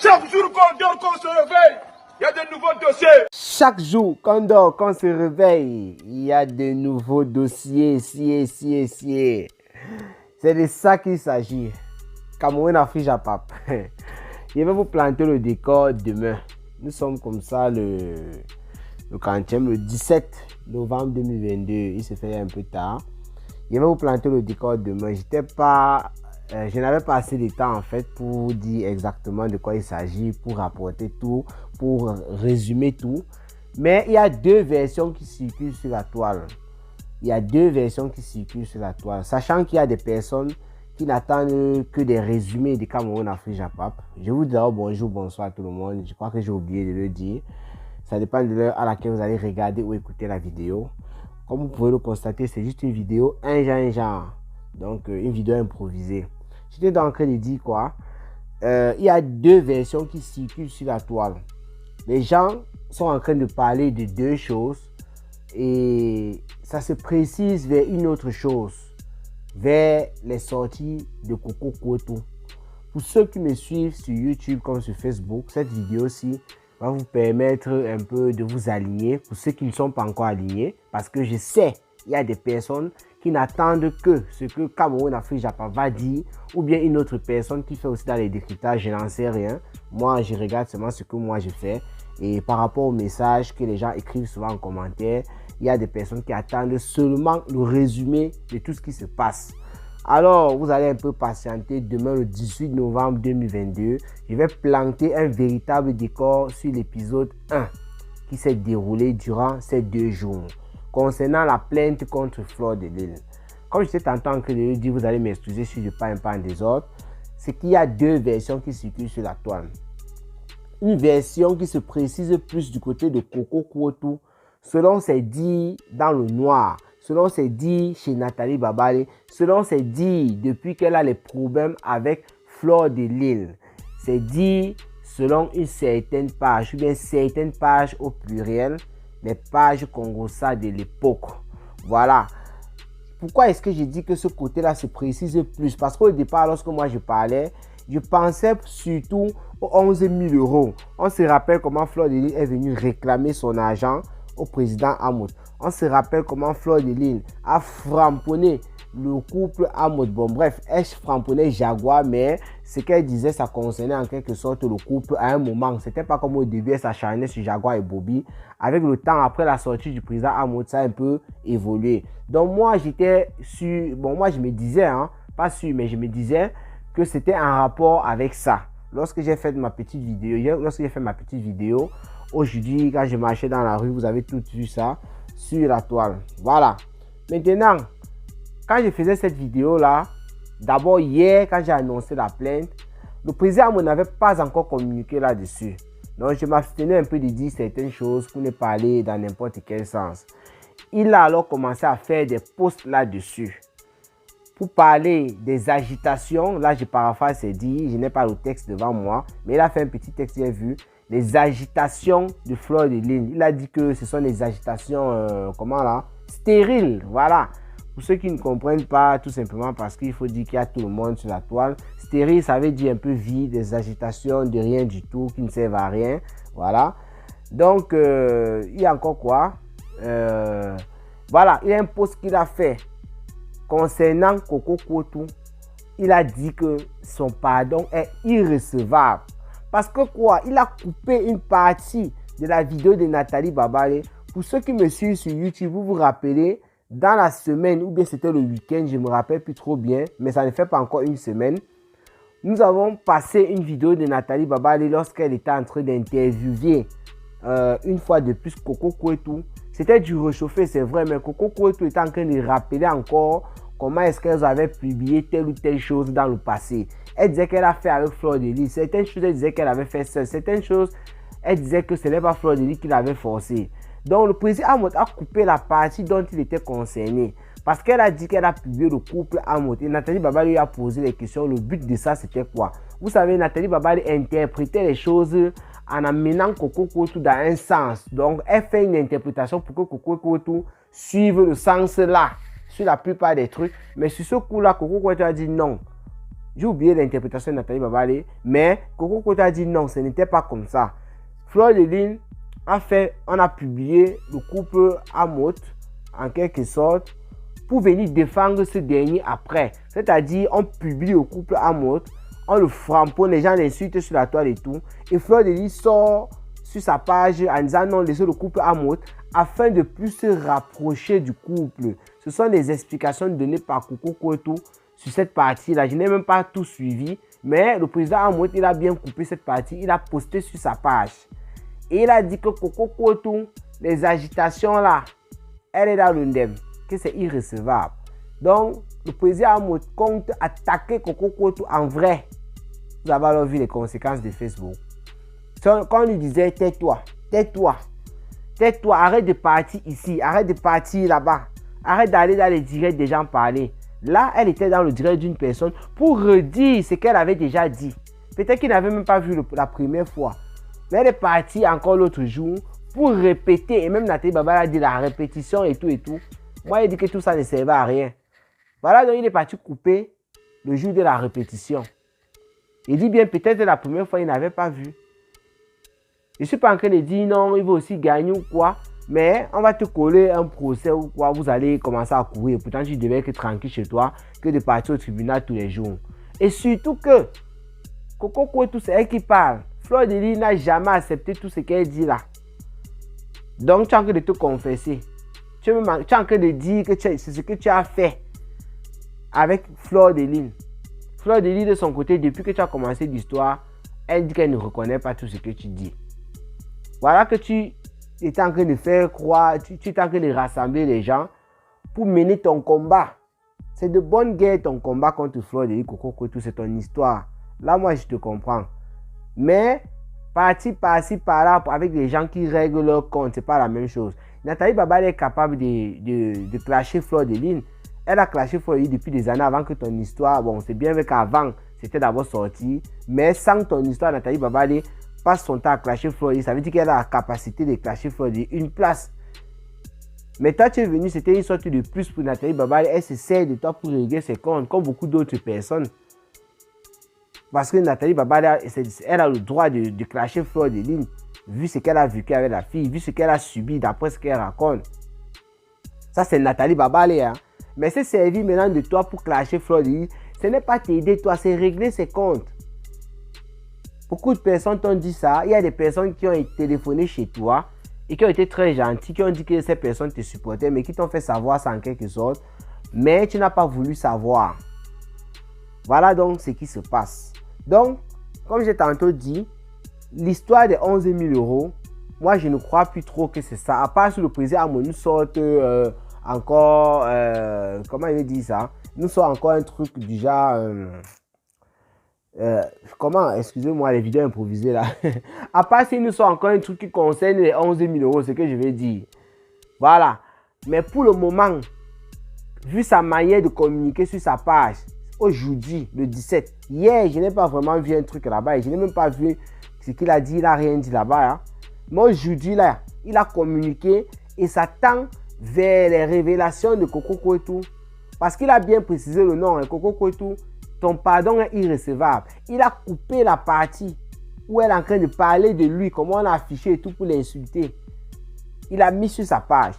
Chaque jour qu'on dort, qu'on se réveille, il y a de nouveaux dossiers. Chaque jour qu'on dort, qu'on se réveille, il y a de nouveaux dossiers. C'est de ça qu'il s'agit. Cameroun Afrique Japap. Je vais vous planter le décor demain. Nous sommes comme ça le 40e, le 17 novembre 2022. Il se fait un peu tard. Je vais vous planter le décor demain. Je n'avais pas assez de temps en fait pour vous dire exactement de quoi il s'agit, pour rapporter tout, pour résumer tout. Mais il y a deux versions qui circulent sur la toile. Sachant qu'il y a des personnes qui n'attendent que des résumés de Cameroun Afrique Japap. Je vous dis bonjour, bonsoir à tout le monde. Je crois que j'ai oublié de le dire. Ça dépend de l'heure à laquelle vous allez regarder ou écouter la vidéo. Comme vous pouvez le constater, c'est juste une vidéo un genre. Donc une vidéo improvisée. J'étais donc en train de dire quoi? Il y a deux versions qui circulent sur la toile. Les gens sont en train de parler de deux choses et ça se précise vers une autre chose, vers les sorties de Coco Kouetou. Pour ceux qui me suivent sur YouTube comme sur Facebook, cette vidéo-ci va vous permettre un peu de vous aligner. Pour ceux qui ne sont pas encore alignés, parce que je sais il y a des personnes qui n'attendent que ce que Cameroun Afrique Japap va dire, ou bien une autre personne qui fait aussi dans les décryptages, je n'en sais rien. Moi, je regarde seulement ce que moi je fais. Et par rapport aux messages que les gens écrivent souvent en commentaire, il y a des personnes qui attendent seulement le résumé de tout ce qui se passe. Alors, vous allez un peu patienter. Demain, le 18 novembre 2022, je vais planter un véritable décor sur l'épisode 1 qui s'est déroulé durant ces 2 jours. Concernant la plainte contre Fleur de Lille. Comme je t'ai tantôt en train de le dire, vous allez m'excuser si je parle un peu en désordre. C'est qu'il y a deux versions qui circulent sur la toile. Une version qui se précise plus du côté de Coco Kouetou, selon ses dires dans le noir, selon ses dires chez Nathalie Babale, selon ses dires depuis qu'elle a les problèmes avec Fleur de Lille. C'est dit selon une certaine page, ou bien certaines pages au pluriel, les pages Congossa de l'époque. Voilà. Pourquoi est-ce que je dis que ce côté-là se précise plus? Parce qu'au départ, lorsque moi je parlais, je pensais surtout aux 11 000 €. On se rappelle comment Fleur de Lille est venue réclamer son argent au président Amout. On se rappelle comment Fleur de Lille a framponné le couple Amout. Bon bref, elle framponnait Jaguar, mais ce qu'elle disait, ça concernait en quelque sorte le couple à un moment. C'était pas comme au début, elle s'acharnait sur Jaguar et Bobby. Avec le temps, après la sortie du président Amout, ça a un peu évolué. Donc moi, j'étais sûr, bon moi je me disais, pas sûr, mais je me disais que c'était en rapport avec ça. Lorsque j'ai fait ma petite vidéo, aujourd'hui, quand je marchais dans la rue, vous avez tout vu ça sur la toile. Voilà. Maintenant, quand je faisais cette vidéo-là, d'abord hier, quand j'ai annoncé la plainte, le président n'avait pas encore communiqué là-dessus. Donc, je m'abstenais un peu de dire certaines choses pour ne pas aller dans n'importe quel sens. Il a alors commencé à faire des posts là-dessus. Pour parler des agitations, là je paraphrase, c'est dit, je n'ai pas le texte devant moi, mais il a fait un petit texte, j'ai vu, les agitations de Fleur de Lille. Il a dit que ce sont des agitations, stériles, voilà. Pour ceux qui ne comprennent pas, tout simplement parce qu'il faut dire qu'il y a tout le monde sur la toile. Stérile, ça veut dire un peu vide, des agitations de rien du tout, qui ne servent à rien, voilà. Donc, il y a encore quoi? Voilà, il y a un post qu'il a fait. Concernant Coco Kouetou, il a dit que son pardon est irrecevable. Parce que quoi? Il a coupé une partie de la vidéo de Nathalie Babale. Pour ceux qui me suivent sur YouTube, vous vous rappelez, dans la semaine, ou bien c'était le week-end, je ne me rappelle plus trop bien, mais ça ne fait pas encore une semaine, nous avons passé une vidéo de Nathalie Babale lorsqu'elle était en train d'interviewer une fois de plus Coco Kouetou. C'était du réchauffé, c'est vrai, mais Coco Kouetou était en train de rappeler encore comment est-ce qu'elles avaient publié telle ou telle chose dans le passé. Elle disait qu'elle a fait avec Fleur de Lille. Certaines choses, elle disait qu'elle avait fait seule. Certaines choses, elle disait que ce n'est pas Fleur de Lille qui l'avait forcé. Donc, le président Amout a coupé la partie dont il était concerné. Parce qu'elle a dit qu'elle a publié le couple Amout. Et Nathalie Babale lui a posé les questions. Le but de ça, c'était quoi? Vous savez, Nathalie Babale interprétait les choses en amenant Coco Kouetou dans un sens. Donc, elle fait une interprétation pour que Coco Kouetou suive le sens là, sur la plupart des trucs. Mais sur ce coup-là, Coco Kouetou a dit non. J'ai oublié l'interprétation de Nathalie Babalé, mais Coco Koto a dit non, ce n'était pas comme ça. Fleur de Lys on a publié le couple Amot, en quelque sorte, pour venir défendre ce dernier après. C'est-à-dire, on publie le couple Amot, on le framponne, les gens l'insultent sur la toile et tout. Et Fleur de Lys sort sur sa page en disant non, laissez le couple Amot afin de plus se rapprocher du couple. Ce sont des explications données par Coco Koto sur cette partie-là. Je n'ai même pas tout suivi, mais le président Amot, il a bien coupé cette partie, il a posté sur sa page. Et il a dit que Coco Koto, les agitations là, elle est dans le ndem, que c'est irrecevable. Donc, le président Amot compte attaquer Coco Koto en vrai. Vous avez alors vu les conséquences de Facebook. Quand on lui disait tais-toi, tais-toi, tais-toi, arrête de partir ici, arrête de partir là-bas, arrête d'aller dans les directs des gens parler. Là, elle était dans le direct d'une personne pour redire ce qu'elle avait déjà dit. Peut-être qu'il n'avait même pas vu la première fois. Mais elle est partie encore l'autre jour pour répéter. Et même Nathalie Babalé a dit la répétition et tout et tout. Moi, il dit que tout ça ne servait à rien. Voilà, donc il est parti couper le jour de la répétition. Il dit bien peut-être la première fois, il n'avait pas vu. Je ne suis pas en train de dire non, il va aussi gagner ou quoi. Mais on va te coller un procès ou quoi, vous allez commencer à courir. Pourtant, tu devais être tranquille chez toi que de partir au tribunal tous les jours. Et surtout que Coco Koto, c'est elle qui parle. Fleur de Lys n'a jamais accepté tout ce qu'elle dit là. Donc, tu es en train de te confesser. Tu es en train de dire que c'est ce que tu as fait avec Fleur de Lys. Fleur de Lys, de son côté, depuis que tu as commencé l'histoire, elle dit qu'elle ne reconnaît pas tout ce que tu dis. Voilà que tu es en train de faire croire, tu es en train de rassembler les gens pour mener ton combat. C'est de bonne guerre ton combat contre Fleur de Lys, Coco Koto, c'est ton histoire. Là, moi, je te comprends. Mais partir par-ci, par-là, avec les gens qui règlent leur compte, c'est pas la même chose. Nathalie Babalé est capable de clasher Fleur de Lys. Elle a clashé Fleur de Lys depuis des années avant que ton histoire, bon, c'est bien vrai qu'avant, c'était d'abord sorti. Mais sans ton histoire, Nathalie Babalé passe son temps à clasher Fleur de Lys. Ça veut dire qu'elle a la capacité de clasher Fleur de Lys une place. Mais toi, tu es venu, c'était une sorte de plus pour Nathalie Babalé. Elle se sert de toi pour régler ses comptes, comme beaucoup d'autres personnes. Parce que Nathalie Babalé, elle a le droit de clasher Fleur de Lys, vu ce qu'elle a vécu avec la fille, vu ce qu'elle a subi d'après ce qu'elle raconte. Ça, c'est Nathalie Babalé. Hein. Mais c'est servi maintenant de toi pour clasher Fleur de Lys. Ce n'est pas t'aider, toi, c'est régler ses comptes. Beaucoup de personnes t'ont dit ça. Il y a des personnes qui ont téléphoné chez toi et qui ont été très gentilles, qui ont dit que ces personnes te supportaient, mais qui t'ont fait savoir ça en quelque sorte. Mais tu n'as pas voulu savoir. Voilà donc ce qui se passe. Donc, comme j'ai tantôt dit, l'histoire des 11 000 €, moi je ne crois plus trop que c'est ça. À part si le président Amon nous sort encore, comment il dit ça? Nous sort encore un truc du genre, comment, excusez-moi les vidéos improvisées là. À part si nous sort encore un truc qui concerne les 11 000 €, c'est ce que je vais dire. Voilà. Mais pour le moment, vu sa manière de communiquer sur sa page, aujourd'hui, le 17, hier, je n'ai pas vraiment vu un truc là-bas. Je n'ai même pas vu ce qu'il a dit. Il n'a rien dit là-bas. Hein. Mais aujourd'hui, là, il a communiqué et s'attend vers les révélations de Coco Koto. Parce qu'il a bien précisé le nom. Hein, Coco Koto, ton pardon est irrecevable. Il a coupé la partie où elle est en train de parler de lui, comment on a affiché et tout pour l'insulter. Il a mis sur sa page.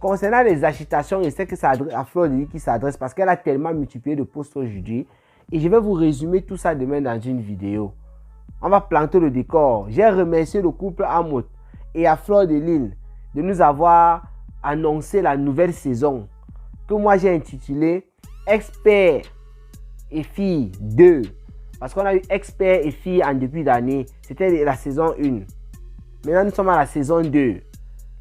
Concernant les agitations, je sais que c'est à Fleur de Lys qui s'adresse parce qu'elle a tellement multiplié de posts aujourd'hui. Et je vais vous résumer tout ça demain dans une vidéo. On va planter le décor. J'ai remercié le couple Amot et à Fleur de Lys de nous avoir annoncé la nouvelle saison que moi j'ai intitulée Experts et filles 2. Parce qu'on a eu Experts et filles en début d'année. C'était la saison 1. Maintenant nous sommes à la saison 2.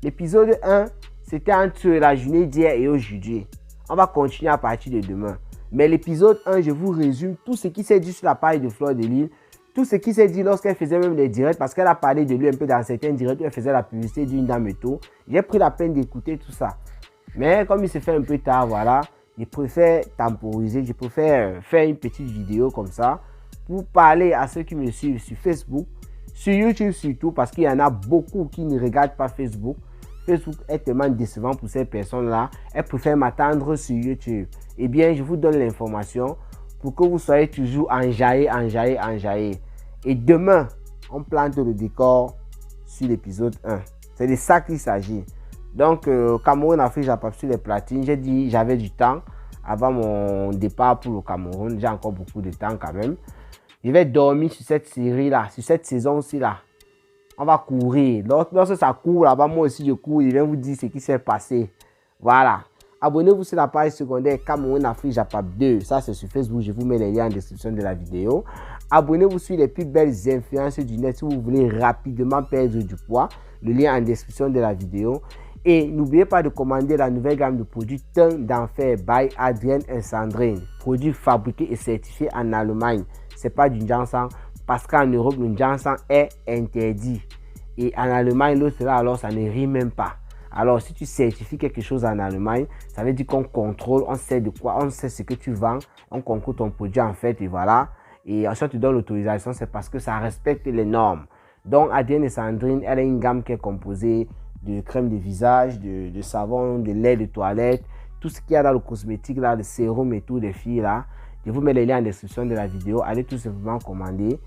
L'épisode 1, c'était entre la journée d'hier et aujourd'hui. On va continuer à partir de demain. Mais l'épisode 1, je vous résume tout ce qui s'est dit sur la page de Fleur de Lys. Tout ce qui s'est dit lorsqu'elle faisait même les directs. Parce qu'elle a parlé de lui un peu dans certains directs. Elle faisait la publicité d'une dame et tout. J'ai pris la peine d'écouter tout ça. Mais comme il se fait un peu tard, voilà. Je préfère temporiser. Je préfère faire une petite vidéo comme ça. Pour parler à ceux qui me suivent sur Facebook. Sur YouTube surtout. Parce qu'il y en a beaucoup qui ne regardent pas Facebook. Facebook est tellement décevant pour ces personnes-là. Elles préfèrent m'attendre sur YouTube. Eh bien, je vous donne l'information. pour que vous soyez toujours enjaillé. Et demain, on plante le décor sur l'épisode 1. C'est de ça qu'il s'agit. Donc, Cameroun, Afrique, Japap sur les platines. J'ai dit j'avais du temps avant mon départ pour le Cameroun. J'ai encore beaucoup de temps quand même. Je vais dormir sur cette série-là, sur cette saison-ci-là. On va courir. Lorsque ça court là-bas, moi aussi je cours. Je vais vous dire ce qui s'est passé. Voilà. Abonnez-vous sur la page secondaire Cameroun Afrique Japap 2. Ça, c'est sur Facebook. Je vous mets les liens en description de la vidéo. Abonnez-vous sur les plus belles influences du net si vous voulez rapidement perdre du poids. Le lien en description de la vidéo. Et n'oubliez pas de commander la nouvelle gamme de produits Teint d'enfer by Adrien et Sandrine. Produit fabriqué et certifié en Allemagne. C'est pas du Janssen parce qu'en Europe, le Janssen est interdit. Et en Allemagne, l'autre là, alors ça ne rit même pas. Alors, si tu certifies quelque chose en Allemagne, ça veut dire qu'on contrôle, on sait de quoi, on sait ce que tu vends, on contrôle ton produit en fait, et voilà. Et ensuite, tu donnes l'autorisation, c'est parce que ça respecte les normes. Donc, Adrien et Sandrine, elle a une gamme qui est composée de crème de visage, de savon, de lait de toilette, tout ce qu'il y a dans le cosmétique, là, le sérum et tout des filles là. Je vous mets les liens en description de la vidéo. Allez tout simplement commander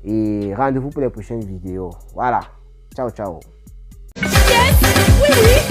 et rendez-vous pour les prochaines vidéos. Voilà. Ciao, ciao. Yes,